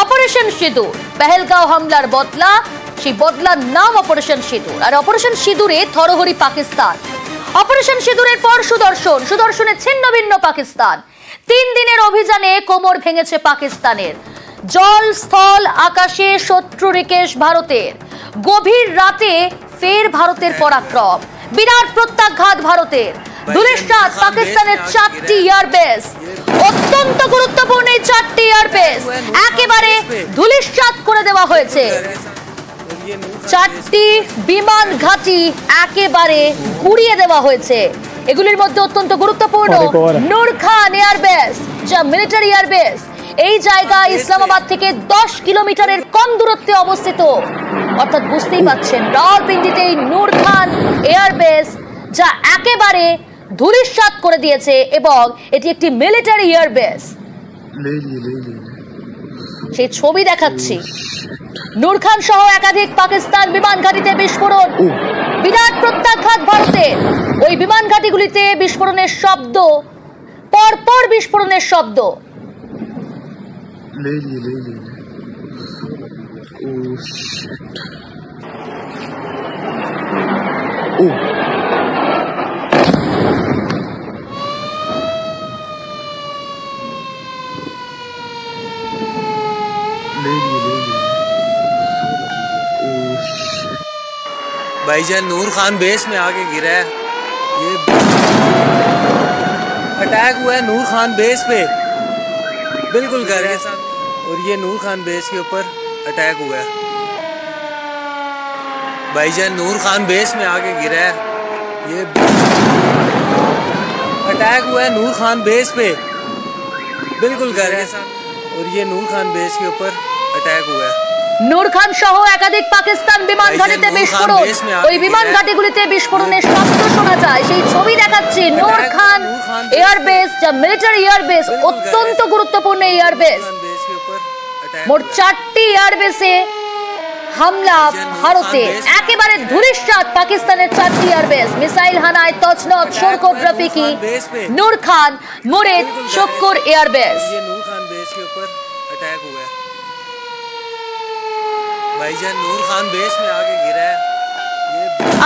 Operation সিঁদুর, পেহেলগাঁও হামলার বদলা, সেই বদলার নাম অপারেশন সিঁদুর। আর অপারেশন সিঁদুরে থরহরি পাকিস্তান। অপারেশন সিঁদুরের পর সুদর্শনে ছিন্ন ভিন্ন পাকিস্তান। 3 দিনের অভিযানে কোমর ভেঙেছে পাকিস্তানের। জল স্থল আকাশে শত্রু রিকেশ ভারতের। গভীর রাতে ফের ভারতের পরাক্রম, বিরাট প্রত্যাঘাত ভারতের। ধুলিশ্বাত পাকিস্তানের 4টি এয়ারবেস, অত্যন্ত গুরুত্বপূর্ণ এই 4টি এয়ারবেস একেবারে ধুলিশ্বাত করে দেওয়া হয়েছে। 4টি বিমান ঘাঁটি একেবারে গুড়িয়ে দেওয়া হয়েছে। এগুলির মধ্যে অত্যন্ত গুরুত্বপূর্ণ নূর খান এয়ারবেস, যা মিলিটারি এয়ারবেস। এই জায়গা ইসলামাবাদ থেকে 10 কিলোমিটারের কম দূরত্বে অবস্থিত। অর্থাৎ বুঝতেই পাচ্ছেন রাওয়ালপিন্ডিতে এই নূর খান এয়ারবেস, যা একেবারে ধুলিশ্বাত করে দিয়েছে এবং এটি একটি মিলিটারি এয়ারবেস। সেই ছবি দেখাচ্ছি। নূর খান সহ একাধিক পাকিস্তান বিমান ঘাঁটিতে বিস্ফোরণ, বিরাট প্রত্যাঘাত ভারতের। ওই বিমান ঘাঁটিগুলিতে বিস্ফোরণের শব্দ, পরপর বিস্ফোরণের শব্দ। भाईजान नूर खान बेस में आके गिरा है। ये अटैक हुआ है नूर खान बेस पे, बिल्कुल घर के साथ। और ये नूर खान बेस के ऊपर अटैक हुआ है। भाईजान नूर खान बेस में आके गिरा है। ये अटैक हुआ है नूर खान बेस पे, बिल्कुल घर के साथ। और ये नूर खान बेस के ऊपर अटैक हुआ है। নূর খান সহ একাধিক পাকিস্তান বিমান ঘাঁটিতে বিস্ফোরণ, ওই বিমান ঘাঁটিগুলিতে বিস্ফোরণের শব্দ শোনা যায়। সেই ছবি দেখাচ্ছি নূর খান এয়ারবেস, যা মিলিটারি এয়ারবেস, অত্যন্ত গুরুত্বপূর্ণ এয়ারবেস। মোট 4টি এয়ারবেসে হামলা ভারতে, একেবারে ধুলিশ্বাত পাকিস্তানের 4টি এয়ারবেস। মিসাইল হানায় তছনছ শরকত রফিকি, নূর খান, মুরিদ, শক্কুর এয়ারবেস।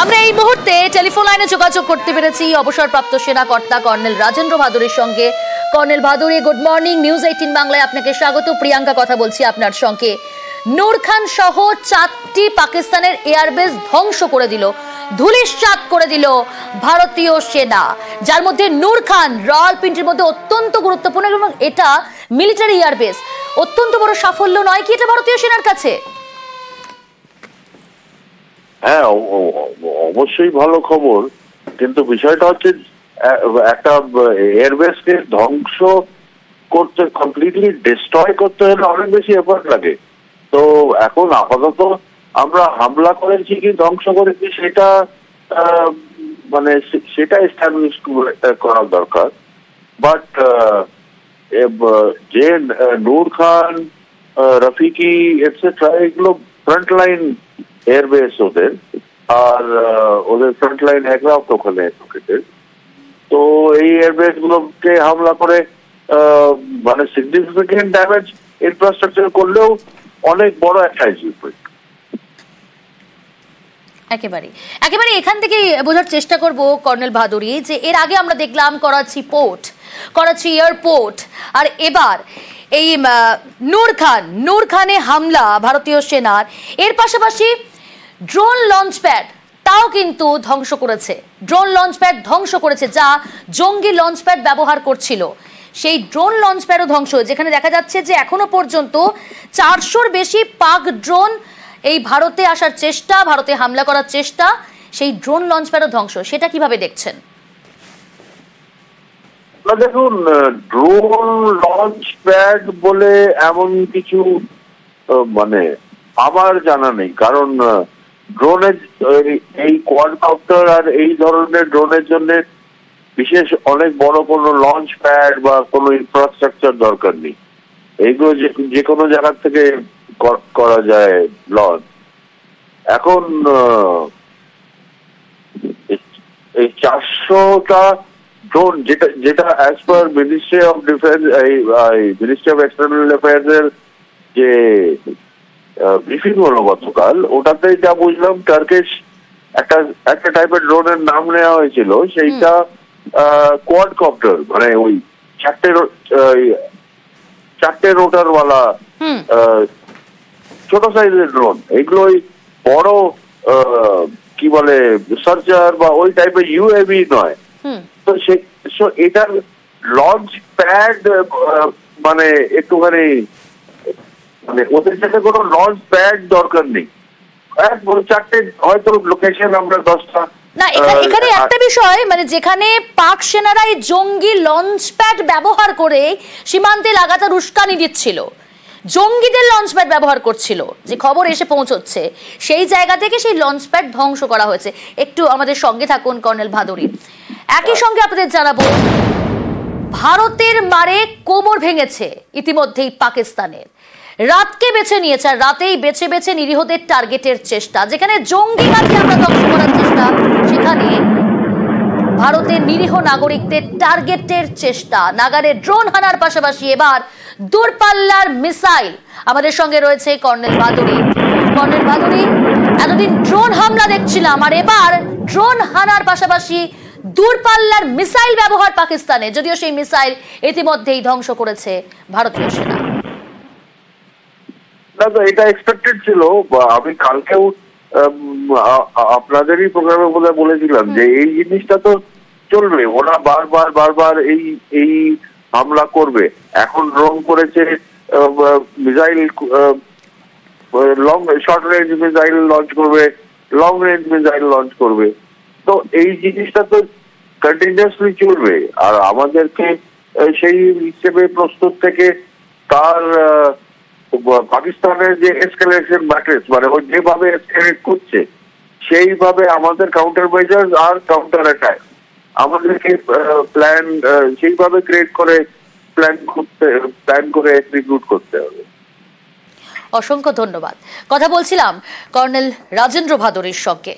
আমরা এই মুহূর্তে টেলিফোন লাইনে যোগাযোগ করতে পেরেছি অবসরপ্রাপ্ত সেনা কর্তা কর্নেল রাজেন্দ্র ভাদুরীর সঙ্গে। Colonel Bhaduri, good morning. News 18 বাংলায় আপনাকে স্বাগত। প্রিয়াঙ্কা কথা বলছি আপনার সঙ্গে। নূর খান সহ 4টি পাকিস্তানের এয়ারবেস ধ্বংস করে দিল, ধুলিশ্বাত করে দিল ভারতীয় সেনা, যার মধ্যে নূর খান রাওয়ালপিন্ডির মধ্যে অত্যন্ত গুরুত্বপূর্ণ এবং এটা মিলিটারি এয়ারবেস। অত্যন্ত বড় সাফল্য নয় কি এটা ভারতীয় সেনার কাছে? হ্যাঁ, অবশ্যই ভালো খবর, কিন্তু বিষয়টা হচ্ছে একটা এয়ারবেসকে ধ্বংস করতে, কমপ্লিটলি ডিস্ট্রয় করতে হলে অনেক বেশি এফোর্ট লাগে। তো এখন আপাতত আমরা হামলা করেছি কি ধ্বংস করেছি সেটা মানে সেটা এস্টাবলিশ করা দরকার। বাট যে নূর খান, রফিকি এটসেট্রা, এগুলো ফ্রন্টলাইন এয়ারবেস ওদের, আর ওদের ফ্রন্টলাইন এয়ারক্রাফট ওখানে লোকেটেড। তো এই এয়ারবেস গুলোকে হামলা করে মানে সিগনিফিকেন্ট ড্যামেজ ইনফ্রাস্ট্রাকচার করলেও অনেক বড় একটা অ্যাচিভমেন্ট। একেবারে এখান থেকে বোঝার চেষ্টা করব কর্নেল ভাদুরী, যে এর আগে আমরা দেখলাম করাচি পোর্ট, করাচি এয়ারপোর্ট, আর এবার এই নূর খানে হামলা ভারতীয় সেনার। এর পাশাপাশি ড্রোন লঞ্চ প্যাড তাও কিন্তু ধ্বংস করেছে, ড্রোন লঞ্চ প্যাড ধ্বংস করেছে যা জঙ্গি লঞ্চ প্যাড ব্যবহার করছিল। সেই ড্রোন লঞ্চ প্যাডও ধ্বংস, যেখানে দেখা যাচ্ছে যে এখনো পর্যন্ত 400-র বেশি পাক ড্রোন এই ভারতে আসার চেষ্টা, ভারতে হামলা করার চেষ্টা, সেই ড্রোন লঞ্চ প্যাডও ধ্বংস। সেটা কিভাবে দেখছেন? দেখুন, ড্রোন লঞ্চ প্যাড বলে এমন কিছু মানে আমার জানা নেই, কারণ ড্রোনের এই কোয়াডকপ্টার আর এই ধরনের ড্রোনের জন্য বিশেষ অনেক বড় কোনো লঞ্চ প্যাড বা কোনো ইনফ্রাস্ট্রাকচার দরকার নেই। এইগুলো যে কোনো জায়গা থেকে করা যায় লঞ্চ। এখন এই 400টা ড্রোন, যেটা as per ministry of defence, ministry of external affairs এর যে ব্রিফিং হলো গতকাল, ওটাতে যা বুঝলাম টার্কিশ একটা টাইপের ড্রোনের নাম নেওয়া হয়েছিল, সেইটা কোয়াড কপ্টার, মানে ওই চারটে রোটারওয়ালা ছোট সাইজের ড্রোন। এগুলোই বড় কি বলে সার্চার বা ওই টাইপের ইউএভি নয়। তো এটার লঞ্চ প্যাড মানে একটুখানি, মানে ওদের সাথে কোনো লঞ্চ প্যাড দরকার নেই, চারটে হয়তো লোকেশন আমরা 10টা না। এখানে একটা বিষয়, মানে যেখানে পাক সেনারা এই জঙ্গি লঞ্চ প্যাড ব্যবহার করে সীমান্তে লাগাতার উস্কানি দিচ্ছিল, জঙ্গিদের লঞ্চ প্যাড ব্যবহার করছিল, যে খবর এসে পৌঁছচ্ছে, সেই জায়গা থেকে সেই লঞ্চ প্যাড ধ্বংস করা হয়েছে। একটু আমাদের সঙ্গে থাকুন কর্নেল ভাদুড়ী। একই সঙ্গে আপনাদের জানাবো, ভারতের মারে কোমর ভেঙেছে ইতিমধ্যেই পাকিস্তানের। রাতকে বেছে নিয়েছে, আর রাতেই বেছে বেছে নিরীহদের টার্গেটের চেষ্টা। যেখানে জঙ্গিবাদকে আমরা ধ্বংস করার চেষ্টা, সেখানে ভারতের নিরীহ নাগরিকদের টার্গেটের চেষ্টা। নাগারে ড্রোন হানার পাশাপাশি এবার দূরপাল্লার মিসাইল। আমাদের সঙ্গে রয়েছে কর্নেল ভাদুড়ী। কর্নেল ভাদুড়ী, এতদিন ড্রোন হামলা দেখছিলাম, আর এবার ড্রোন হানার পাশাপাশি দূরপাল্লার মিসাইল ব্যবহার পাকিস্তানে, যদিও সেই মিসাইল ইতিমধ্যেই ধ্বংস করেছে ভারতীয় সেনা। না, তো এটা এক্সপেক্টেড ছিল। আমি কালকেও আপনাদেরই প্রোগ্রামে বোধহয় বলেছিলাম যে এই জিনিসটা তো চলবে, ওরা বারবার এই হামলা করবে। এখন ড্রোন করেছে, missile, short range missile launch করবে, লং রেঞ্জ মিসাইল লঞ্চ করবে। তো এই জিনিসটা তো কন্টিনিউয়াসলি চলবে, আর আমাদেরকে সেই হিসেবে প্রস্তুত থেকে তার পাকিস্তানের যে এসকেলেশন ম্যাট্রিক্স, মানে ও যেভাবে এসকেলেট করছে সেইভাবে আমাদের কাউন্টার মেজার্স আর কাউন্টার অ্যাটাক আমাদেরকে প্ল্যান সেইভাবে ক্রিয়েট করে প্ল্যান করে এক্সিকিউট করতে হবে। অসংখ্য ধন্যবাদ। কথা বলছিলাম কর্নেল রাজেন্দ্র ভাদুড়ীর সঙ্গে।